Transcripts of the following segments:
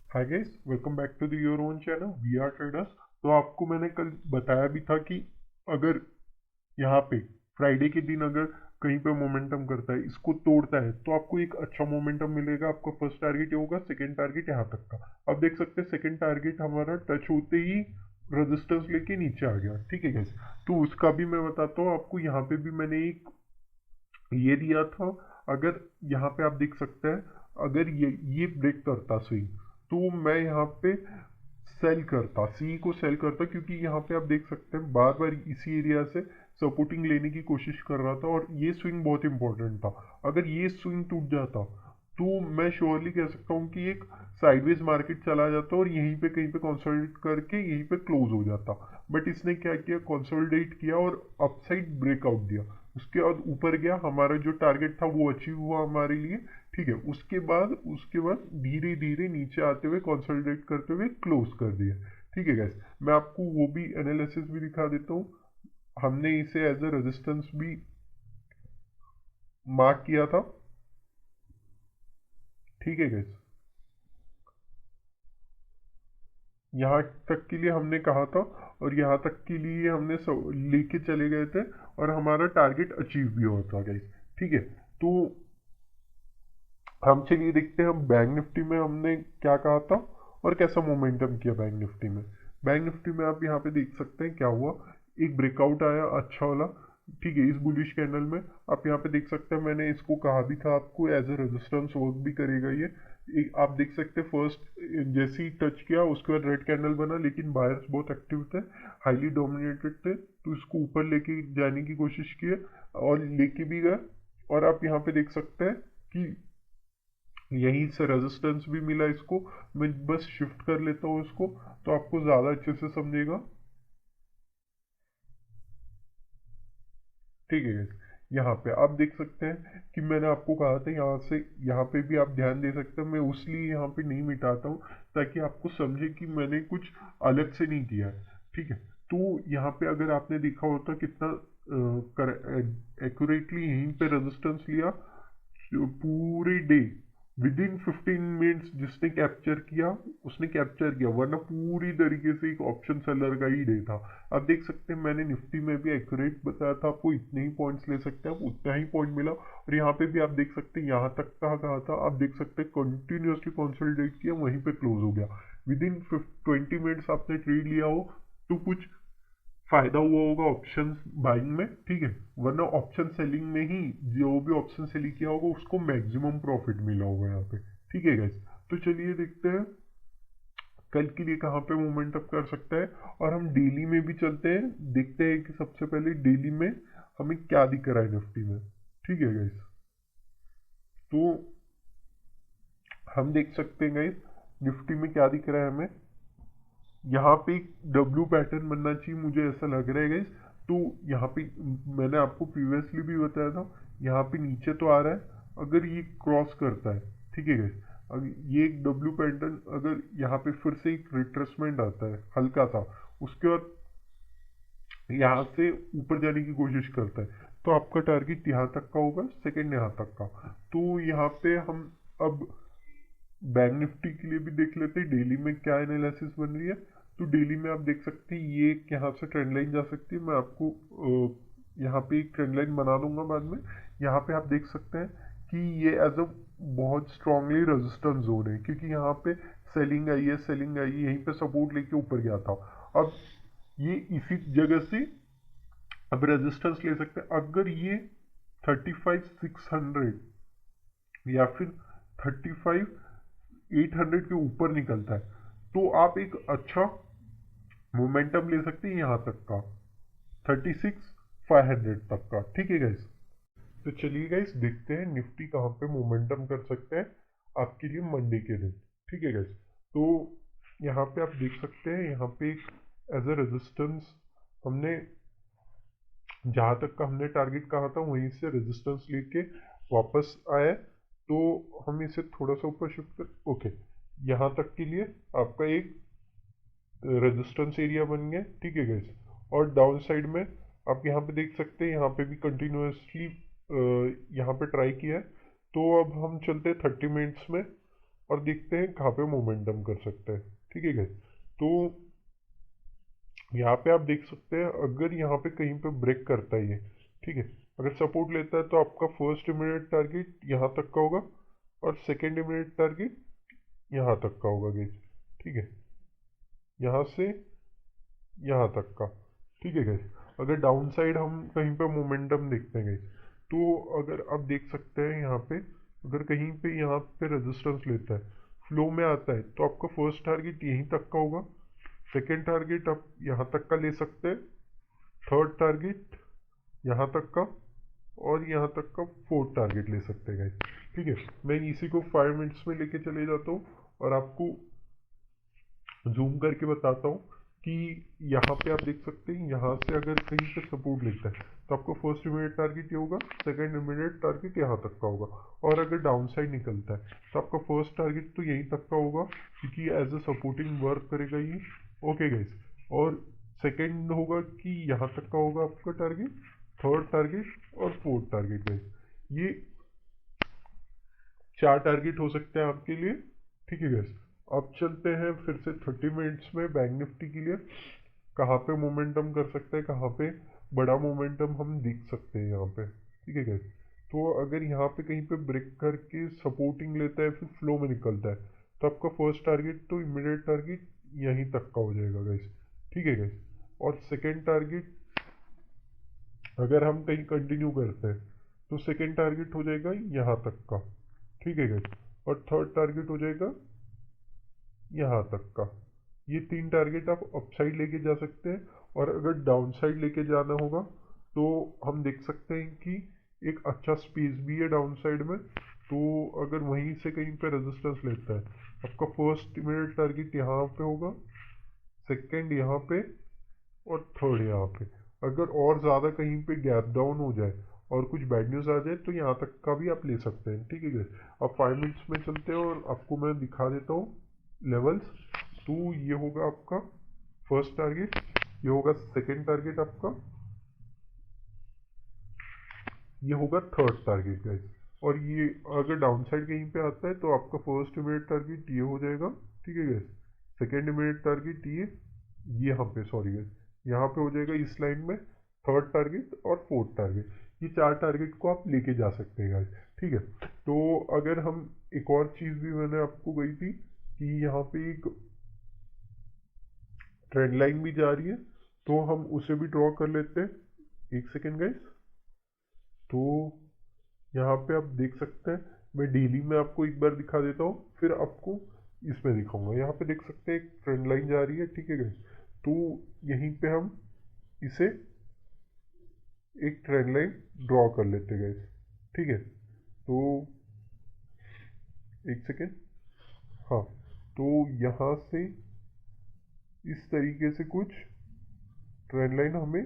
Hi guys, welcome back to the your own channel we are traders. तो आपको मैंने कल बताया भी था कि अगर यहाँ पे फ्राइडे के दिन अगर कहीं पे मोमेंटम करता है, इसको तोड़ता है, तो आपको एक अच्छा मोमेंटम मिलेगा। आपका फर्स्ट टारगेट ये होगा, सेकंड टारगेट यहाँ तक का। अब देख सकते हैं सेकंड टारगेट हमारा टच होते ही रेजिस्टेंस लेके नीचे आ गया। ठीक है गाइस, तो उसका भी मैं बताता हूँ आपको। यहाँ पे भी मैंने एक ये दिया था। अगर यहाँ पे आप देख सकते हैं, अगर ये ब्रेक करता स्विंग, तो मैं यहाँ पे सेल करता, सी को सेल करता, क्योंकि यहाँ पे आप देख सकते हैं बार बार इसी एरिया से सपोर्टिंग लेने की कोशिश कर रहा था और ये स्विंग बहुत इंपॉर्टेंट था। अगर ये स्विंग टूट जाता तो मैं श्योरली कह सकता हूँ कि एक साइडवेज मार्केट चला जाता और यहीं पे कहीं पे कंसोलिडेट करके यहीं पे क्लोज हो जाता। बट इसने क्या किया, कंसोलिडेट किया और अपसाइड ब्रेकआउट दिया। उसके बाद ऊपर गया, हमारा जो टारगेट था वो अचीव हुआ हमारे लिए। ठीक है, उसके बाद धीरे धीरे नीचे आते हुए कंसोलिडेट करते हुए क्लोज कर दिया। ठीक है गैस, मैं आपको वो भी एनालिसिस भी दिखा देता हूँ। हमने इसे एज अ रेजिस्टेंस भी मार्क किया था। ठीक है गैस, यहाँ तक के लिए हमने कहा था और यहाँ तक के लिए हमने लेके चले गए थे और हमारा टारगेट अचीव भी हुआ था गाइस। ठीक है, तो हम चलिए देखते हैं हम बैंक निफ्टी में हमने क्या कहा था और कैसा मोमेंटम किया बैंक निफ्टी में। बैंक निफ्टी में आप यहाँ पे देख सकते हैं क्या हुआ। एक ब्रेकआउट आया अच्छा वाला। ठीक है, इस बुलिश कैंडल में आप यहाँ पे देख सकते हैं, मैंने इसको कहा भी था आपको एज ए रेजिस्टेंस वर्क भी करेगा ये। आप देख सकते हैं फर्स्ट जैसे ही टच किया उसके बाद रेड कैंडल बना, लेकिन बायर्स बहुत एक्टिव थे, हाईली डोमिनेटेड थे, तो इसको ऊपर लेके जाने की कोशिश किए और लेके भी गए। और आप यहाँ पे देख सकते हैं कि यहीं से रेजिस्टेंस भी मिला इसको। मैं बस शिफ्ट कर लेता हूँ इसको, तो आपको ज़्यादा अच्छे से समझेगा। ठीक है guys, यहाँ पे आप देख सकते हैं कि मैंने आपको कहा था यहाँ से, यहाँ पे भी आप ध्यान दे सकते हैं। मैं उसलिए यहाँ पे नहीं मिटाता हूँ ताकि आपको समझे कि मैंने कुछ अलग से नहीं किया है। ठीक है, तो यहाँ पे अगर आपने देखा होता कितना एक्यूरेटली यहीं पे रेजिस्टेंस लिया पूरे डे, विद इन 15 मिनट्स जिसने कैप्चर किया उसने कैप्चर किया, वरना पूरी तरीके से एक ऑप्शन सेलर का ही डे था। आप देख सकते हैं मैंने निफ्टी में भी एक्यूरेट बताया था आपको, इतने ही पॉइंट्स ले सकते हैं आप, उतना ही पॉइंट मिला। और यहाँ पे भी आप देख सकते हैं यहाँ तक कहा था, आप देख सकते हैं कंटिन्यूसली कंसोलिडेट किया, वहीं पे क्लोज हो गया। विद इन 20 मिनट्स आपने ट्रेड लिया हो तो कुछ फायदा हुआ होगा ऑप्शन बाइंग में। ठीक है, वरना ऑप्शन सेलिंग में ही जो भी ऑप्शन सेलिंग किया होगा उसको मैक्सिमम प्रॉफिट मिला होगा यहाँ पे। ठीक है गाइस, तो चलिए देखते हैं कल के लिए कहाँ पे मूवमेंट अप कर सकता है। और हम डेली में भी चलते हैं, देखते हैं कि सबसे पहले डेली में हमें क्या दिख रहा है निफ्टी में। ठीक है गाइस, तो हम देख सकते हैं गाइस निफ्टी में क्या दिख रहा है हमें। यहाँ पे एक डब्ल्यू पैटर्न बनना चाहिए, मुझे ऐसा लग रहा है गाइस। तो यहाँ पे मैंने आपको प्रीवियसली भी बताया था, यहाँ पे नीचे तो आ रहा है, अगर ये क्रॉस करता है, ठीक है गाइस, अगर ये एक डब्ल्यू पैटर्न, अगर यहाँ पे फिर से एक रिट्रेसमेंट आता है हल्का सा, उसके बाद यहाँ से ऊपर जाने की कोशिश करता है, तो आपका टारगेट यहाँ तक का होगा, सेकंड यहाँ तक का। तो यहाँ पे हम अब बैंक निफ्टी के लिए भी देख लेते हैं डेली में क्या एनालिसिस बन रही है। तो डेली में आप देख सकते हैं ये यहाँ से ट्रेंड लाइन जा सकती है। मैं आपको यहाँ पे एक ट्रेंड लाइन बना दूंगा बाद में। यहाँ पे आप देख सकते हैं कि ये एज अ बहुत स्ट्रांगली रेजिस्टेंस जोन है, क्योंकि यहाँ पे सेलिंग आई है, सेलिंग आई है, यहीं पे सपोर्ट लेके ऊपर गया था। अब ये इसी जगह से अब रेजिस्टेंस ले सकते हैं। अगर ये 35,600 या फिर 35,800 के ऊपर निकलता है, तो आप एक अच्छा मोमेंटम ले सकते हैं यहाँ तक का, 36,500 तक का। ठीक है गाइस, तो चलिए गाइस देखते हैं निफ्टी कहाँ पे मोमेंटम कर सकते हैं आपके लिए मंडे के दिन। ठीक है गाइस, तो यहाँ पे आप देख सकते हैं, यहाँ पे एक एज अ रेजिस्टेंस हमने, जहाँ तक का हमने टारगेट कहा था वहीं से रेजिस्टेंस लेके वापस आए। तो हम इसे थोड़ा सा ऊपर शिफ्ट कर, ओके, यहाँ तक के लिए आपका एक रेजिस्टेंस एरिया बन गया। ठीक है गाइस, और डाउन साइड में आप यहाँ पे देख सकते हैं, यहाँ पे भी कंटिन्यूसली यहाँ पे ट्राई किया है। तो अब हम चलते हैं 30 मिनट्स में। और देखते हैं कहाँ पे मोमेंटम कर सकते हैं। ठीक है गाइस, तो यहाँ पे आप देख सकते हैं अगर यहाँ पे कहीं पे ब्रेक करता है ये, ठीक है, अगर सपोर्ट लेता है तो आपका फर्स्ट इमीडिएट टारगेट यहाँ तक का होगा और सेकेंड इमीडिएट टारगेट यहाँ तक का होगा गाइस। ठीक है, यहाँ से यहाँ तक का। ठीक है गाइस, अगर डाउन साइड हम कहीं पे मोमेंटम देखते हैं गाइस, तो अगर आप देख सकते हैं यहाँ पे अगर कहीं पे यहाँ पे रेजिस्टेंस लेता है, फ्लो में आता है, तो आपका फर्स्ट टारगेट यहीं तक का होगा, सेकेंड टारगेट आप यहाँ तक का ले सकते हैं, थर्ड टारगेट यहाँ तक का, और यहाँ तक का फोर्थ टारगेट ले सकते हैं गाइस। ठीक है, मैं इसी को 5 मिनट्स में लेके चले जाता हूँ और आपको जूम करके बताता हूँ कि यहाँ पे आप देख सकते हैं यहाँ से अगर कहीं पे सपोर्ट लेता है तो आपका फर्स्ट इमीडिएट टारगेट ये होगा, सेकंड इमीडिएट टारगेट यहाँ तक का होगा, और अगर डाउन साइड निकलता है तो आपका फर्स्ट टारगेट तो यहीं तक का होगा क्योंकि एज ए सपोर्टिंग वर्क करेगा ये। ओके गाइस, और सेकेंड होगा कि यहाँ तक का होगा आपका टारगेट, थर्ड टारगेट और फोर्थ टारगेट गाइस। ये 4 टारगेट हो सकते हैं आपके लिए। ठीक है गैस, अब चलते हैं फिर से 30 मिनट्स में बैंक निफ्टी के लिए, कहाँ पे मोमेंटम कर सकते हैं, कहाँ पे बड़ा मोमेंटम हम देख सकते हैं यहाँ पे। ठीक है गैस, तो अगर यहाँ पे कहीं पे ब्रेक करके सपोर्टिंग लेता है फिर फ्लो में निकलता है तो आपका फर्स्ट टारगेट तो इमीडिएट टारगेट यहीं तक का हो जाएगा गैस। ठीक है गैस, और सेकेंड टारगेट अगर हम कहीं कंटिन्यू करते हैं तो सेकेंड टारगेट हो जाएगा यहाँ तक का। ठीक है गाइस, और थर्ड टारगेट हो जाएगा यहाँ तक का। ये 3 टारगेट आप अपसाइड लेके जा सकते हैं, और अगर डाउन साइड लेके जाना होगा तो हम देख सकते हैं कि एक अच्छा स्पेस भी है डाउन साइड में, तो अगर वहीं से कहीं पे रेजिस्टेंस लेता है आपका फर्स्ट इमीडिएट टारगेट यहाँ पे होगा, सेकंड यहाँ पे, और थर्ड यहाँ पे। अगर और ज़्यादा कहीं पे गैप डाउन हो जाए और कुछ बैड न्यूज़ आ जाए तो यहाँ तक का भी आप ले सकते हैं। ठीक है गाइस, अब 5 मिनट्स में चलते हैं और आपको मैं दिखा देता हूँ लेवल्स। तो ये होगा आपका फर्स्ट टारगेट, ये होगा सेकेंड टारगेट आपका, ये होगा थर्ड टारगेट गाइस, और ये अगर डाउन साइड कहीं पे आता है तो आपका फर्स्ट इमीडिएट टारगेट ये हो जाएगा। ठीक है गाइस, सेकेंड इमीडिएट टारगेट ये यहाँ पे, सॉरी गाइस, यहाँ पे हो जाएगा इस लाइन में, थर्ड टारगेट और फोर्थ टारगेट, ये 4 टारगेट को आप लेके जा सकते हैं गाइस। ठीक है, तो अगर हम एक और चीज़ भी मैंने आपको कही थी कि यहाँ पे एक ट्रेंड लाइन भी जा रही है, तो हम उसे भी ड्रॉ कर लेते हैं। एक सेकेंड गाइस, तो यहाँ पे आप देख सकते हैं, मैं डेली में आपको एक बार दिखा देता हूँ फिर आपको इसमें दिखाऊंगा। यहाँ पे देख सकते हैं एक ट्रेंड लाइन जा रही है। ठीक है गाइस, तो यहीं पे हम इसे एक ट्रेंड लाइन ड्रॉ कर लेते हैं गाइस। ठीक है, तो एक सेकेंड, हाँ, तो यहाँ से इस तरीके से कुछ ट्रेंड लाइन हमें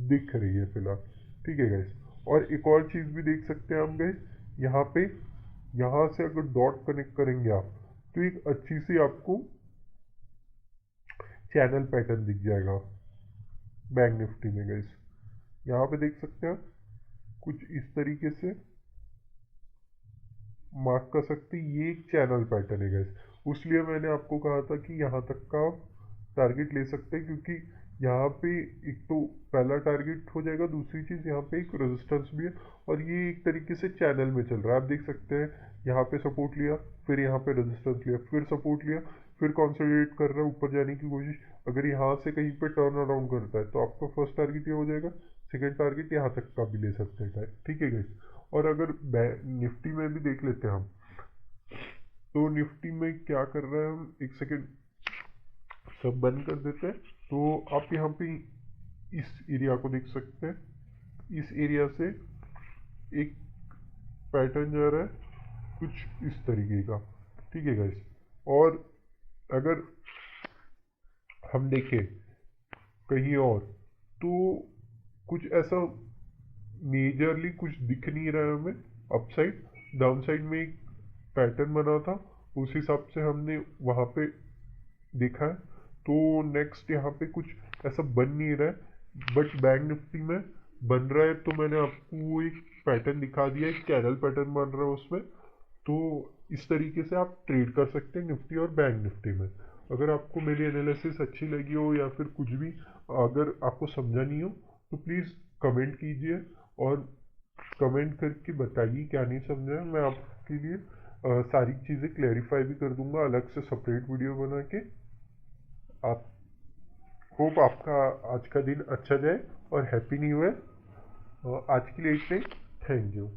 दिख रही है फिलहाल। ठीक है गाइस, और एक और चीज़ भी देख सकते हैं हम गाइस, यहाँ पे यहाँ से अगर डॉट कनेक्ट करेंगे आप तो एक अच्छी सी आपको चैनल पैटर्न दिख जाएगा बैंक निफ्टी में गाइस। यहाँ पे देख सकते हैं कुछ इस तरीके से मार्क कर सकते हैं, ये एक चैनल पैटर्न है गाइस। उसलिए मैंने आपको कहा था कि यहाँ तक का टारगेट ले सकते हैं, क्योंकि यहाँ पे एक तो पहला टारगेट हो जाएगा, दूसरी चीज़ यहाँ पे एक रेजिस्टेंस भी है, और ये एक तरीके से चैनल में चल रहा है। आप देख सकते हैं यहाँ पे सपोर्ट लिया, फिर यहाँ पे रेजिस्टेंस लिया, फिर सपोर्ट लिया, फिर कंसोलिडेट कर रहा है ऊपर जाने की कोशिश। अगर यहाँ से कहीं पे टर्न अराउंड करता है तो आपका फर्स्ट टारगेट ये हो जाएगा, सेकेंड टारगेट यहाँ तक का भी ले सकते हैं। ठीक है गाइस, और अगर निफ्टी में भी देख लेते हैं हम, तो निफ्टी में क्या कर रहे हैं हम, एक सेकेंड सब बंद कर देते हैं। तो आप यहाँ पे इस एरिया को देख सकते हैं, इस एरिया से एक पैटर्न जा रहा है कुछ इस तरीके का। ठीक है गाइस, और अगर हम देखें कहीं और तो कुछ ऐसा मेजरली कुछ दिख नहीं रहा है हमें। अपसाइड डाउन साइड में एक पैटर्न बना था, उस हिसाब से हमने वहाँ पे देखा है, तो नेक्स्ट यहाँ पे कुछ ऐसा बन नहीं रहा है, बट बैंक निफ्टी में बन रहा है। तो मैंने आपको वो एक पैटर्न दिखा दिया, एक चैनल पैटर्न बन रहा है उसमें, तो इस तरीके से आप ट्रेड कर सकते हैं निफ्टी और बैंक निफ्टी में। अगर आपको मेरी एनालिसिस अच्छी लगी हो या फिर कुछ भी अगर आपको समझा नहीं हो तो प्लीज़ कमेंट कीजिए और कमेंट करके बताइए क्या नहीं समझा। मैं आपके लिए सारी चीज़ें क्लैरिफाई भी कर दूंगा अलग से सेपरेट वीडियो बना के। आप होप आपका आज का दिन अच्छा जाए और हैप्पी न्यू ईयर। आज के लिए इतने, थैंक यू।